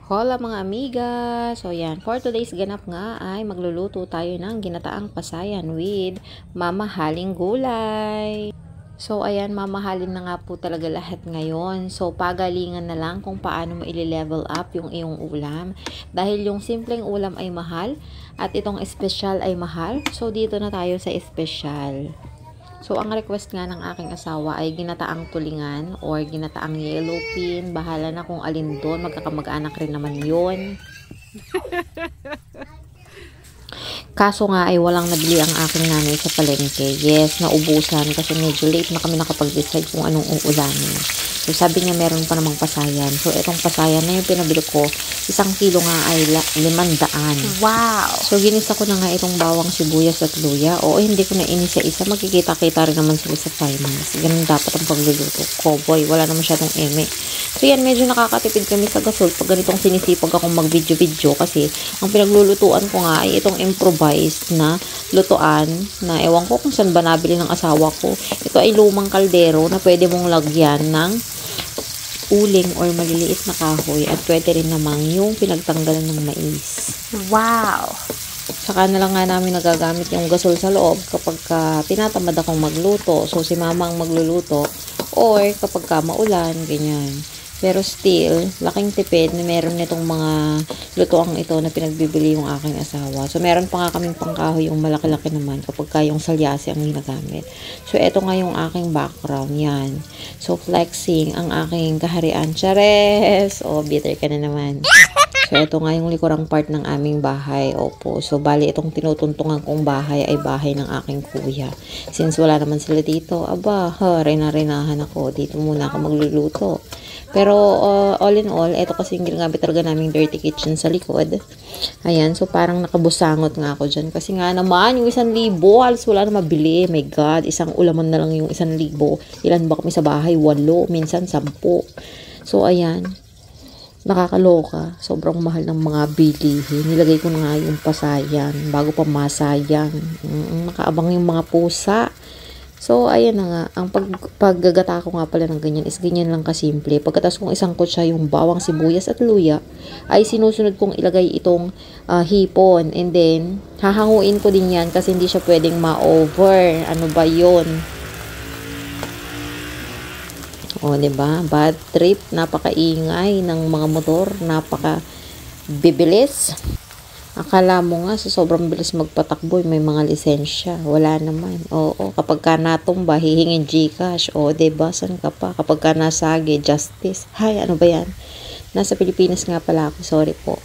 Hola mga amiga! So yan, for today's ganap nga ay magluluto tayo ng ginataang pasayan with mamahaling gulay. So ayan, mamahalin na nga po talaga lahat ngayon. So pagalingan na lang kung paano mo i-level up yung iyong ulam. Dahil yung simpleng ulam ay mahal at itong espesyal ay mahal. So dito na tayo sa espesyal. So, ang request nga ng aking asawa ay ginataang tulingan or ginataang yellow pin. Bahala na kung alin doon. Magkakamag-anak rin naman yon. Kaso nga ay walang nabili ang aking nanay sa palengke. Yes, naubusan kasi medyo late na kami nakapag-decide kung anong uulamin. So, sabi niya meron pa namang pasayan. So, itong pasayan na yung pinabili ko, 1 kilo nga ay 500. Wow! So, ginisa ko na nga itong bawang sibuyas at luya. Oo, hindi ko na inisa-isa. Magkikita-kita rin naman sila sa finance. Ganun dapat ang pagluluto ko. Boy, wala na masyadong eme. So, yan, medyo nakakatipid kami sa gasol pag ganitong sinisipag akong mag-video-video kasi ang pinaglulutuan ko nga ay itong improvised na lutuan na ewan ko kung saan ba nabili ng asawa ko. Ito ay lumang kaldero na pwede mong lagyan ng uling or maliliit na kahoy at pwede rin namang yung pinagtanggalan ng mais. Wow! Saka na lang nga namin nagagamit yung gasol sa loob kapag tinatamad akong magluto. So, si mama ang magluluto or kapag maulan, ganyan. Pero still, laking tipid na meron nitong mga lutoang ito na pinagbibili yung aking asawa. So, meron pa nga kaming pangkahoy yung malaki-laki naman kapag yung salyasi ang ginagamit. So, eto nga yung aking background. Yan. So, flexing ang aking kaharian. Chares! Oh, bitter ka na naman. So, ito nga yung likurang part ng aming bahay. Opo. So, bali itong tinutuntungan kong bahay ay bahay ng aking kuya. Since wala naman sila dito, aba, rena-renahan ako. Dito muna ako magluluto. Pero, all in all, ito kasi yung ginagamit talaga naming dirty kitchen sa likod. Ayan. So, parang nakabusangot nga ako dyan. Kasi nga naman, yung 1,000, halos wala na mabili. My God, isang ulaman na lang yung 1,000. Ilan ba kami sa bahay? 8, minsan 10. So, ayan. Nakakaloka. Sobrang mahal ng mga bilihin. Nilagay ko na nga yung pasayan bago pa masayang. Nakaabang yung mga pusa. So, ayan na nga. Ang paggagata ko nga pala ng ganyan is ganyan lang kasimple. Pagkatas kong isang kutsa yung bawang sibuyas at luya, ay sinusunod kong ilagay itong hipon. And then, hahanguin ko din yan kasi hindi siya pwedeng ma-over. Ano ba yon? O, diba? Bad trip, napakaingay ng mga motor, napaka-bibilis. Akala mo nga, sa sobrang bilis magpatakbo, may mga lisensya. Wala naman. Oo, kapag ka natumba, hihingin Gcash. O, diba? San ka pa? Kapag ka nasagi, justice. Hay, ano ba yan? Nasa Pilipinas nga pala ako. Sorry po.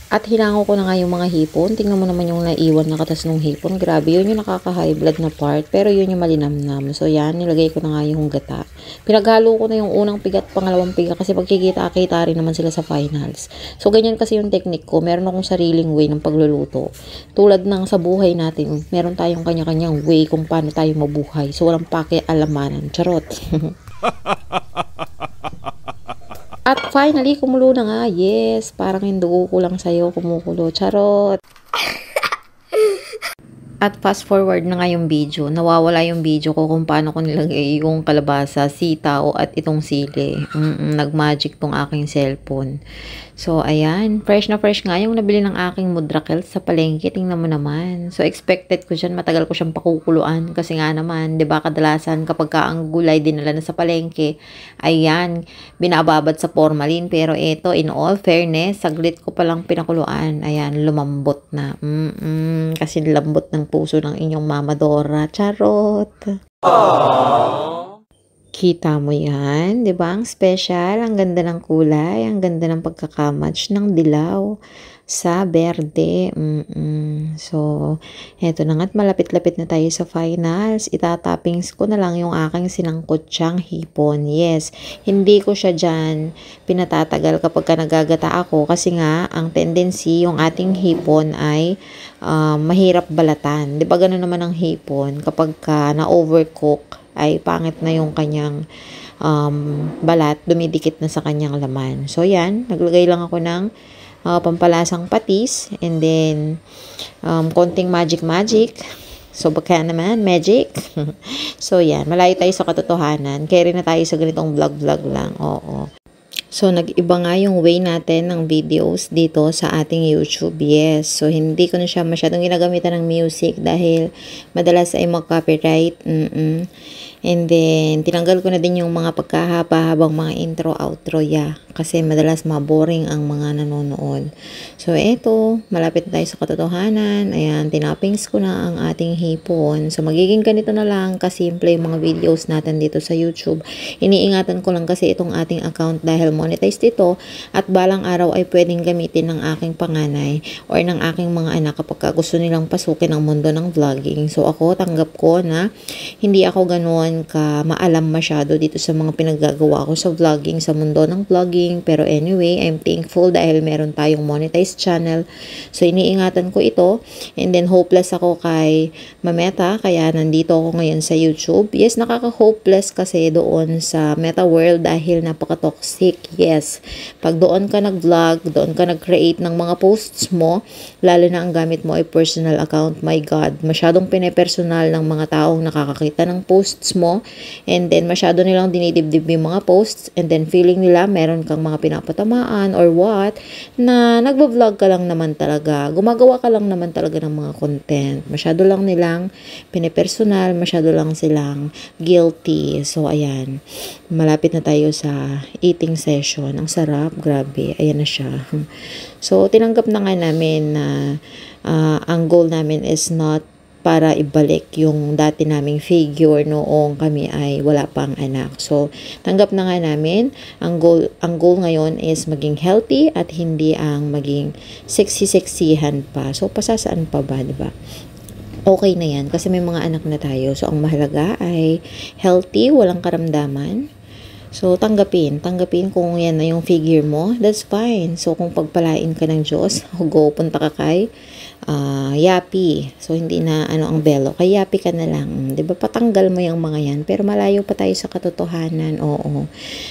At hinango ko na nga yung mga hipon. Tingnan mo naman yung naiwan na katas ng hipon. Grabe, yun yung nakaka-high blood na part. Pero yun yung malinamnam. So yan, nilagay ko na nga yung gata. Pinaghalo ko na yung unang piga at pangalawang piga kasi pagkikita-kita rin naman sila sa finals. So ganyan kasi yung technique ko. Meron akong sariling way ng pagluluto. Tulad ng sa buhay natin, meron tayong kanya-kanyang way kung paano tayo mabuhay. So walang pakialamanan. Charot. At finally, kumulo na nga. Yes, parang yung dugo ko lang sa'yo kumukulo. Charot! At fast forward na nga yung video. Nawawala yung video ko kung paano ko nilagay yung kalabasa, sitaw at itong sili. Nag-magic tong aking cellphone. So, ayan. Fresh na fresh nga yung nabili ng aking mudrakel sa palengke. Tingnan mo naman. So, expected ko dyan. Matagal ko siyang pakukuluan. Kasi nga naman, 'di ba kadalasan kapag ka ang gulay dinala na sa palengke, ayan, binababad sa formalin. Pero ito, in all fairness, saglit ko palang pinakuluan. Ayan, lumambot na. Kasi lambot ng puso ng inyong Mama Dora. Charot! Aww. Kita mo yan, di ba? Ang special, ang ganda ng kulay, ang ganda ng pagkakamatch ng dilaw sa berde. So, eto na nga't malapit-lapit na tayo sa finals. Itatappings ko na lang yung aking sinangkutsang hipon. Yes, hindi ko siya dyan pinatatagal kapag ka nagagata ako kasi nga, ang tendency yung ating hipon ay mahirap balatan. Di ba ganun naman ang hipon kapag ka na-overcook ay pangit na yung kanyang balat, dumidikit na sa kanyang laman. So, yan. Naglagay lang ako ng pampalasang patis and then konting magic. So, baka naman, magic. So, yan. Malayo tayo sa katotohanan. Kaya rin na tayo sa ganitong vlog lang. Oo. So, nag-iba nga yung way natin ng videos dito sa ating YouTube. Yes. So, hindi ko na siya masyadong ginagamitan ng music dahil madalas ay mag-copyright. And then, tinanggal ko na din yung mga pagkahaba-habang mga intro, outro, yeah. Kasi madalas maboring ang mga nanonood. So, eto, malapit na tayo sa katotohanan. Ayan, tinappings ko na ang ating hipon. So, magiging ganito na lang kasimple yung mga videos natin dito sa YouTube. Iniingatan ko lang kasi itong ating account dahil monetized ito at balang araw ay pwedeng gamitin ng aking panganay or ng aking mga anak kapag gusto nilang pasukin ang mundo ng vlogging. So, ako, tanggap ko na hindi ako ganun ka maalam masyado dito sa mga pinaggagawa ko sa vlogging, sa mundo ng vlogging. Pero anyway, I'm thankful dahil meron tayong monetized channel. So, iniingatan ko ito. And then, hopeless ako kay Mameta. Kaya, nandito ako ngayon sa YouTube. Yes, nakaka-hopeless kasi doon sa Meta World dahil napaka-toxic. Yes. Pag doon ka nag-vlog, doon ka nag-create ng mga posts mo, lalo na ang gamit mo ay personal account. My God, masyadong pinipersonal ng mga taong nakakakita ng posts mo, and then masyado nilang dinidibdib yung mga posts, and then feeling nila meron kang mga pinapatamaan or what, na nagbo-vlog ka lang naman talaga, gumagawa ka lang naman talaga ng mga content. Masyado lang nilang pinipersonal, masyado lang silang guilty. So, ayan, malapit na tayo sa eating session. Ang sarap, grabe, ayan na siya. So, tinanggap na nga namin na ang goal namin is not para ibalik yung dati naming figure noong kami ay wala pang anak. So, tanggap na nga namin, ang goal ngayon is maging healthy at hindi ang maging sexy-sexyhan pa. So, pasasaan pa ba, diba? Okay na yan kasi may mga anak na tayo. So, ang mahalaga ay healthy, walang karamdaman. So, tanggapin kung yan na yung figure mo, that's fine. So, kung pagpalain ka ng Diyos, go, punta ka kay Yapi. So, hindi na ang belo. Kay Yapi ka na lang. Diba? Patanggal mo yung mga yan. Pero malayo pa tayo sa katotohanan. Oo.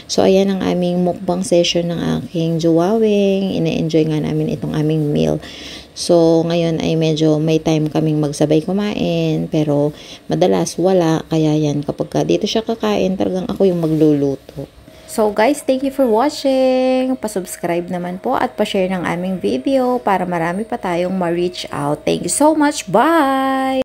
So, ayan ang aming mukbang session ng aking juwawing. Ina-enjoy nga namin itong aming meal. So, ngayon ay medyo may time kaming magsabay kumain. Pero, madalas wala. Kaya yan, kapag dito siya kakain, talagang ako yung magluluto. So guys, thank you for watching. Pa-subscribe naman po at pa-share ng aming video para marami pa tayong ma-reach out. Thank you so much. Bye!